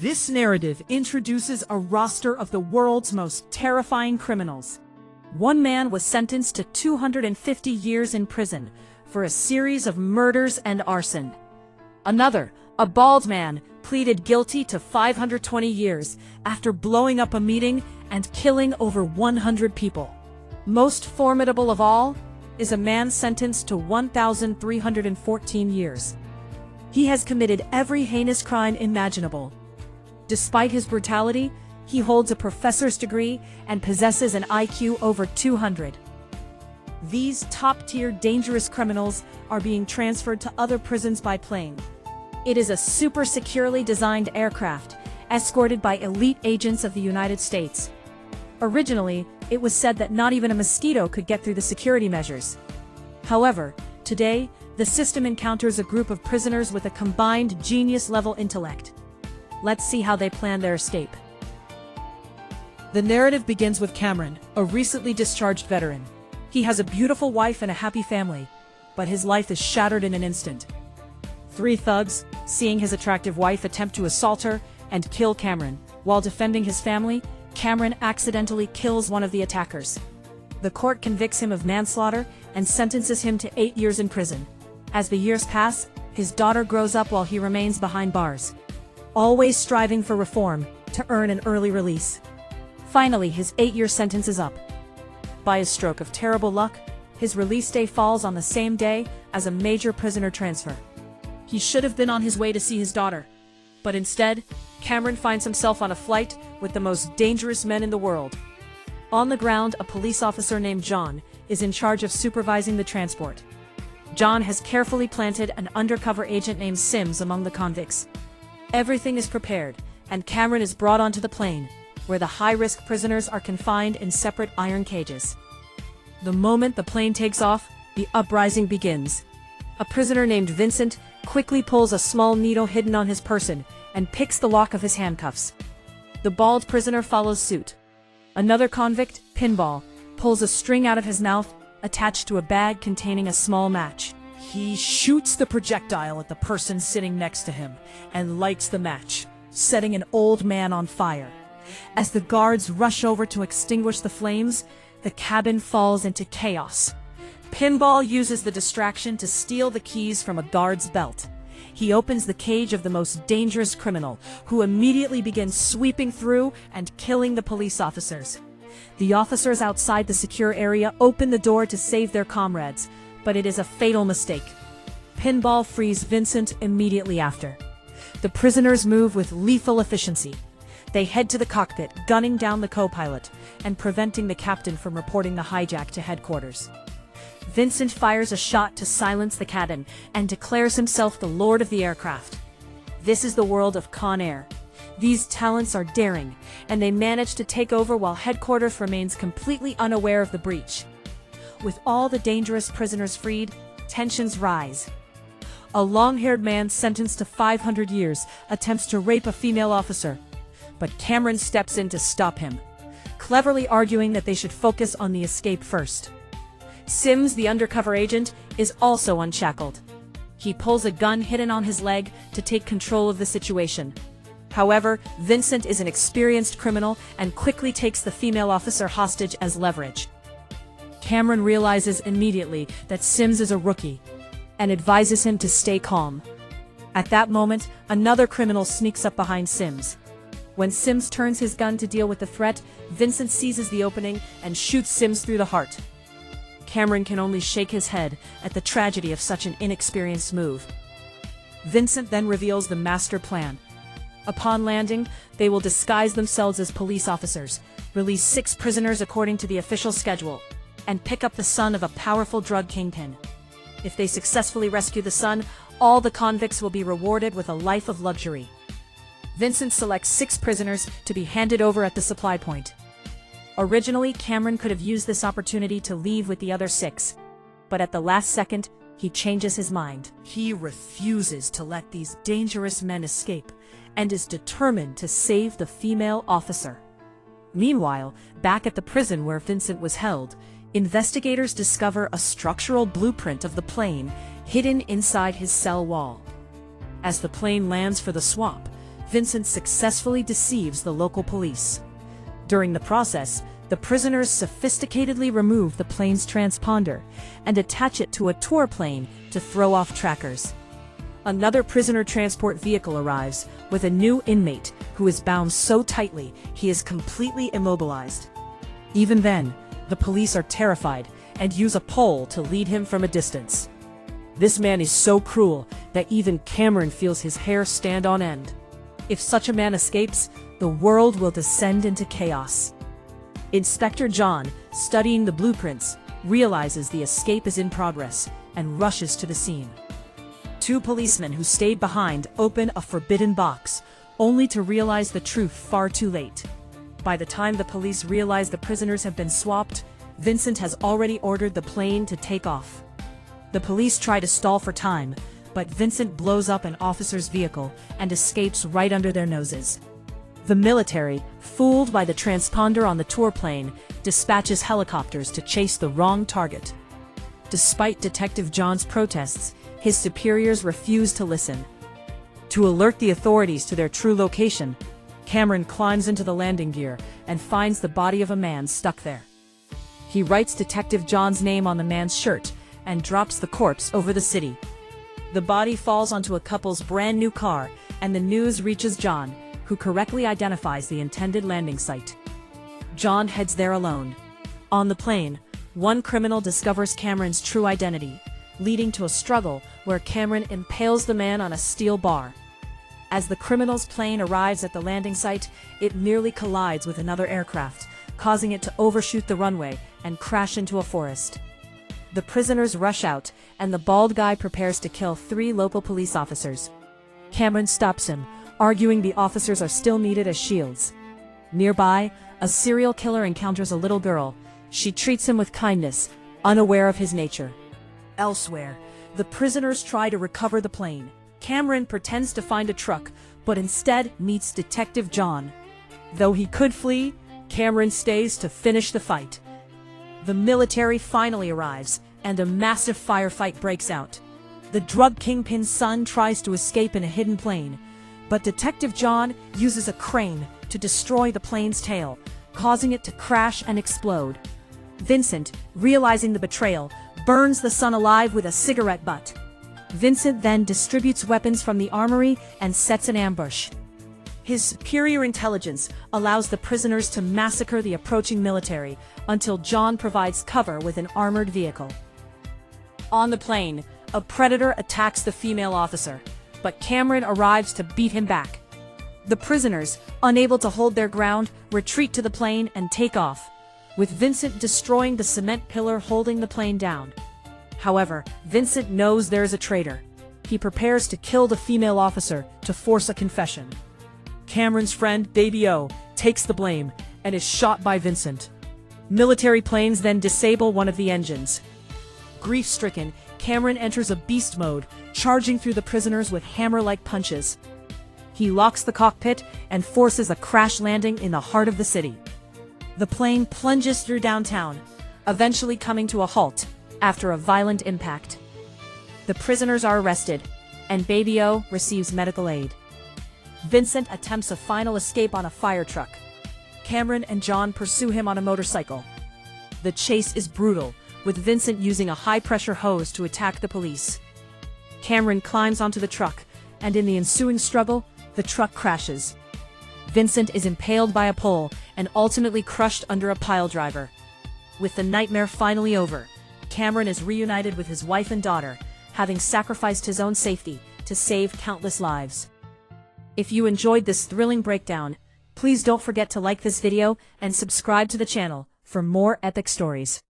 This narrative introduces a roster of the world's most terrifying criminals. One man was sentenced to 250 years in prison for a series of murders and arson. Another, a bald man, pleaded guilty to 520 years after blowing up a meeting and killing over 100 people. Most formidable of all is a man sentenced to 1,314 years. He has committed every heinous crime imaginable. Despite his brutality, he holds a professor's degree and possesses an IQ over 200. These top-tier dangerous criminals are being transferred to other prisons by plane. It is a super securely designed aircraft, escorted by elite agents of the United States. Originally, it was said that not even a mosquito could get through the security measures. However, today, the system encounters a group of prisoners with a combined genius-level intellect. Let's see how they plan their escape. The narrative begins with Cameron, a recently discharged veteran. He has a beautiful wife and a happy family, but his life is shattered in an instant. Three thugs, seeing his attractive wife attempt to assault her and kill Cameron. While defending his family, Cameron accidentally kills one of the attackers. The court convicts him of manslaughter and sentences him to 8 years in prison. As the years pass, his daughter grows up while he remains behind bars, always striving for reform to earn an early release. Finally, his 8-year sentence is up. By a stroke of terrible luck, his release day falls on the same day as a major prisoner transfer. He should have been on his way to see his daughter, but instead, Cameron finds himself on a flight with the most dangerous men in the world. On the ground, a police officer named John is in charge of supervising the transport. John has carefully planted an undercover agent named Sims among the convicts. Everything is prepared, and Cameron is brought onto the plane, where the high-risk prisoners are confined in separate iron cages. The moment the plane takes off, the uprising begins. A prisoner named Vincent quickly pulls a small needle hidden on his person and picks the lock of his handcuffs. The bald prisoner follows suit. Another convict, Pinball, pulls a string out of his mouth attached to a bag containing a small match. He shoots the projectile at the person sitting next to him and lights the match, setting an old man on fire. As the guards rush over to extinguish the flames, the cabin falls into chaos. Pinball uses the distraction to steal the keys from a guard's belt. He opens the cage of the most dangerous criminal, who immediately begins sweeping through and killing the police officers. The officers outside the secure area open the door to save their comrades, but it is a fatal mistake. Pinball frees Vincent immediately after. The prisoners move with lethal efficiency. They head to the cockpit, gunning down the co-pilot and preventing the captain from reporting the hijack to headquarters. Vincent fires a shot to silence the cabin and declares himself the lord of the aircraft. This is the world of Con Air. These talents are daring, and they manage to take over while headquarters remains completely unaware of the breach. With all the dangerous prisoners freed, tensions rise. A long-haired man sentenced to 500 years attempts to rape a female officer, but Cameron steps in to stop him, cleverly arguing that they should focus on the escape first. Sims, the undercover agent, is also unshackled. He pulls a gun hidden on his leg to take control of the situation. However, Vincent is an experienced criminal and quickly takes the female officer hostage as leverage. Cameron realizes immediately that Sims is a rookie and advises him to stay calm. At that moment, another criminal sneaks up behind Sims. When Sims turns his gun to deal with the threat, Vincent seizes the opening and shoots Sims through the heart. Cameron can only shake his head at the tragedy of such an inexperienced move. Vincent then reveals the master plan. Upon landing, they will disguise themselves as police officers, release 6 prisoners according to the official schedule, and pick up the son of a powerful drug kingpin. If they successfully rescue the son, all the convicts will be rewarded with a life of luxury. Vincent selects 6 prisoners to be handed over at the supply point. Originally, Cameron could have used this opportunity to leave with the other 6, but at the last second, he changes his mind. He refuses to let these dangerous men escape and is determined to save the female officer. Meanwhile, back at the prison where Vincent was held, investigators discover a structural blueprint of the plane hidden inside his cell wall. As the plane lands for the swap, Vincent successfully deceives the local police. During the process, the prisoners sophisticatedly remove the plane's transponder and attach it to a tour plane to throw off trackers. Another prisoner transport vehicle arrives with a new inmate who is bound so tightly he is completely immobilized. Even then, the police are terrified and use a pole to lead him from a distance. This man is so cruel that even Cameron feels his hair stand on end. If such a man escapes, the world will descend into chaos. Inspector John, studying the blueprints, realizes the escape is in progress and rushes to the scene. Two policemen who stayed behind open a forbidden box, only to realize the truth far too late. By the time the police realize the prisoners have been swapped, Vincent has already ordered the plane to take off. The police try to stall for time, but Vincent blows up an officer's vehicle and escapes right under their noses. The military, fooled by the transponder on the tour plane, dispatches helicopters to chase the wrong target. Despite Detective John's protests, his superiors refuse to listen. To alert the authorities to their true location, Cameron climbs into the landing gear and finds the body of a man stuck there. He writes Detective John's name on the man's shirt and drops the corpse over the city. The body falls onto a couple's brand new car, and the news reaches John, who correctly identifies the intended landing site. John heads there alone. On the plane, one criminal discovers Cameron's true identity, leading to a struggle where Cameron impales the man on a steel bar. As the criminal's plane arrives at the landing site, it nearly collides with another aircraft, causing it to overshoot the runway and crash into a forest. The prisoners rush out, and the bald guy prepares to kill 3 local police officers. Cameron stops him, arguing the officers are still needed as shields. Nearby, a serial killer encounters a little girl. She treats him with kindness, unaware of his nature. Elsewhere, the prisoners try to recover the plane. Cameron pretends to find a truck, but instead meets Detective John. Though he could flee, Cameron stays to finish the fight. The military finally arrives, and a massive firefight breaks out. The drug kingpin's son tries to escape in a hidden plane, but Detective John uses a crane to destroy the plane's tail, causing it to crash and explode. Vincent, realizing the betrayal, burns the son alive with a cigarette butt. Vincent then distributes weapons from the armory and sets an ambush. His superior intelligence allows the prisoners to massacre the approaching military until John provides cover with an armored vehicle. On the plane, a predator attacks the female officer, but Cameron arrives to beat him back. The prisoners, unable to hold their ground, retreat to the plane and take off, with Vincent destroying the cement pillar holding the plane down. However, Vincent knows there is a traitor. He prepares to kill the female officer to force a confession. Cameron's friend, Baby O, takes the blame and is shot by Vincent. Military planes then disable one of the engines. Grief-stricken, Cameron enters a beast mode, charging through the prisoners with hammer-like punches. He locks the cockpit and forces a crash landing in the heart of the city. The plane plunges through downtown, eventually coming to a halt after a violent impact. The prisoners are arrested, and Baby O receives medical aid. Vincent attempts a final escape on a fire truck. Cameron and John pursue him on a motorcycle. The chase is brutal, with Vincent using a high-pressure hose to attack the police. Cameron climbs onto the truck, and in the ensuing struggle, the truck crashes. Vincent is impaled by a pole and ultimately crushed under a piledriver. With the nightmare finally over, Cameron is reunited with his wife and daughter, having sacrificed his own safety to save countless lives. If you enjoyed this thrilling breakdown, please don't forget to like this video and subscribe to the channel for more epic stories.